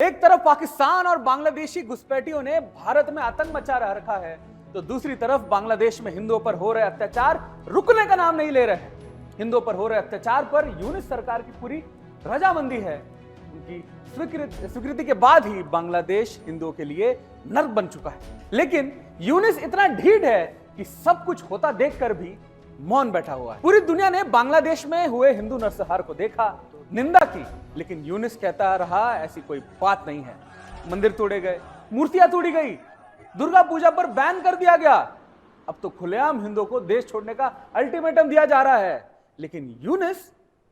एक तरफ पाकिस्तान और बांग्लादेशी घुसपैठियों ने भारत में आतंक मचा रखा है, तो दूसरी तरफ बांग्लादेश में हिंदुओं पर हो रहे अत्याचार रुकने का नाम नहीं ले रहे हैं। हिंदुओं पर हो रहे अत्याचार पर यूनिस सरकार की पूरी रजामंदी है। उनकी स्वीकृति के बाद ही बांग्लादेश हिंदुओं के लिए नर्क बन चुका है। लेकिन यूनिस इतना ढीठ है कि सब कुछ होता देखकर भी मौन बैठा हुआ है। पूरी दुनिया ने बांग्लादेश में हुए हिंदू नरसंहार को देखा, निंदा की, लेकिन यूनिस कहता रहा ऐसी कोई बात नहीं है। मंदिर तोड़े गए, मूर्तियां तोड़ी गई, दुर्गा पूजा पर बैन कर दिया गया। अब तो खुलेआम हिंदुओं को देश छोड़ने का अल्टीमेटम दिया जा रहा है, लेकिन यूनिस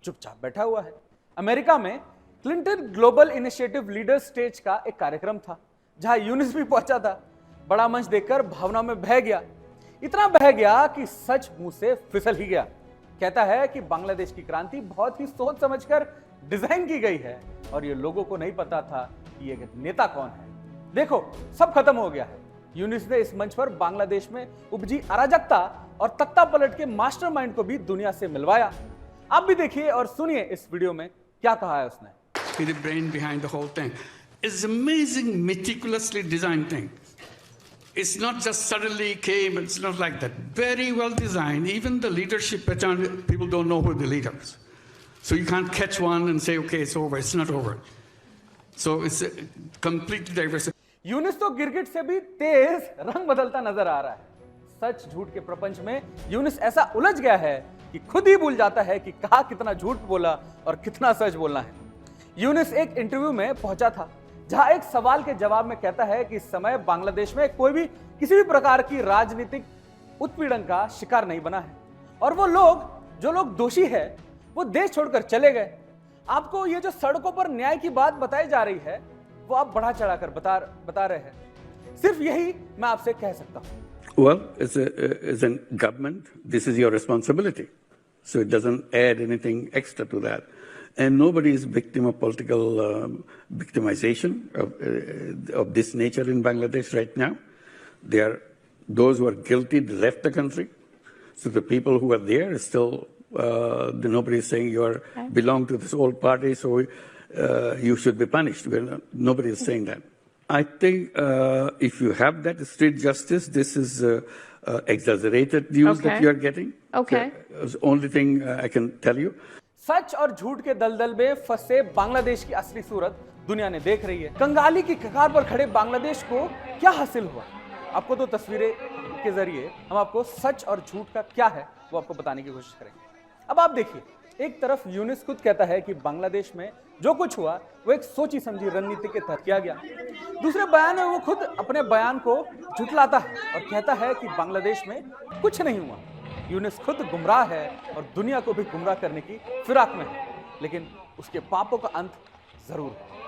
चुपचाप बैठा हुआ है। अमेरिका में Clinton global initiative leader stage का एक कार्यक्रम था, जहां यूनिस भी पहुंचा था। बड़ा मंच देखकर भावना में बह गया, इतना बह गया कि सच मुंह से फिसल ही गया। कहता है कि बांग्लादेश की क्रांति बहुत ही सोच समझकर डिजाइन की गई है और ये लोगों को नहीं पता था कि ये नेता कौन है। देखो, सब खत्म हो गया है। यूनिस ने इस मंच पर बांग्लादेश में उपजी अराजकता और तख्ता पलट के मास्टरमाइंड को भी दुनिया से मिलवाया। आप भी देखिए और सुनिए इस वीडियो में क्या कहा है उसने। The brain behind the whole thing. It's an amazing, meticulously designed thing. It's not just suddenly came, it's not like that. Very well designed. Even the leadership, people don't know who the leader is. So you can't catch one and say, okay, it's over. It's not over. So it's completely diverse. Younis तो गिरगिट से भी तेज रंग बदलता नजर आ रहा है। सच झूठ के प्रपंच में यूनिस ऐसा उलझ गया है कि खुद ही भूल जाता है कि कहा कितना झूठ बोला और कितना सच बोलना है। यूनिस एक इंटरव्यू में पहुंचा था, जहां एक सवाल के जवाब में कहता है कि इस समय बांग्लादेश में कोई भी किसी भी प्रकार की राजनीतिक उत्पीड़न का शिकार नहीं बना है और वो लोग जो लोग दोषी है वो देश छोड़कर चले गए। आपको ये जो सड़कों पर न्याय की बात बताई जा रही है वो आप बढ़ा चढ़ाकर बता रहे हैं। सिर्फ यही मैं आपसे कह सकता हूं। Well, as a government, this is your responsibility. So it doesn't add anything extra to that. And nobody is victim of political victimization of this nature in Bangladesh right now. Those who are guilty left the country. So the people who are there are still, nobody is saying you belong to this old party, so you should be punished. Nobody is saying that. I think if you have that street justice, this is exaggerated news that you are getting. Okay. That's the only thing I can tell you. सच और झूठ के दलदल में फंसे बांग्लादेश की असली सूरत दुनिया ने देख रही है। कंगाली की कगार पर खड़े बांग्लादेश को क्या हासिल हुआ? आपको तो तस्वीरें के जरिए हम आपको सच और झूठ का क्या है वो आपको बताने की कोशिश करेंगे। अब आप देखिए, एक तरफ यूनिस खुद कहता है कि बांग्लादेश में जो कुछ हुआ वो एक सोची समझी रणनीति के तहत किया गया। दूसरे बयान में वो खुद अपने बयान को झुठलाता है और कहता है कि बांग्लादेश में कुछ नहीं हुआ। यूनिस खुद गुमराह है और दुनिया को भी गुमराह करने की फिराक में है, लेकिन उसके पापों का अंत जरूर है।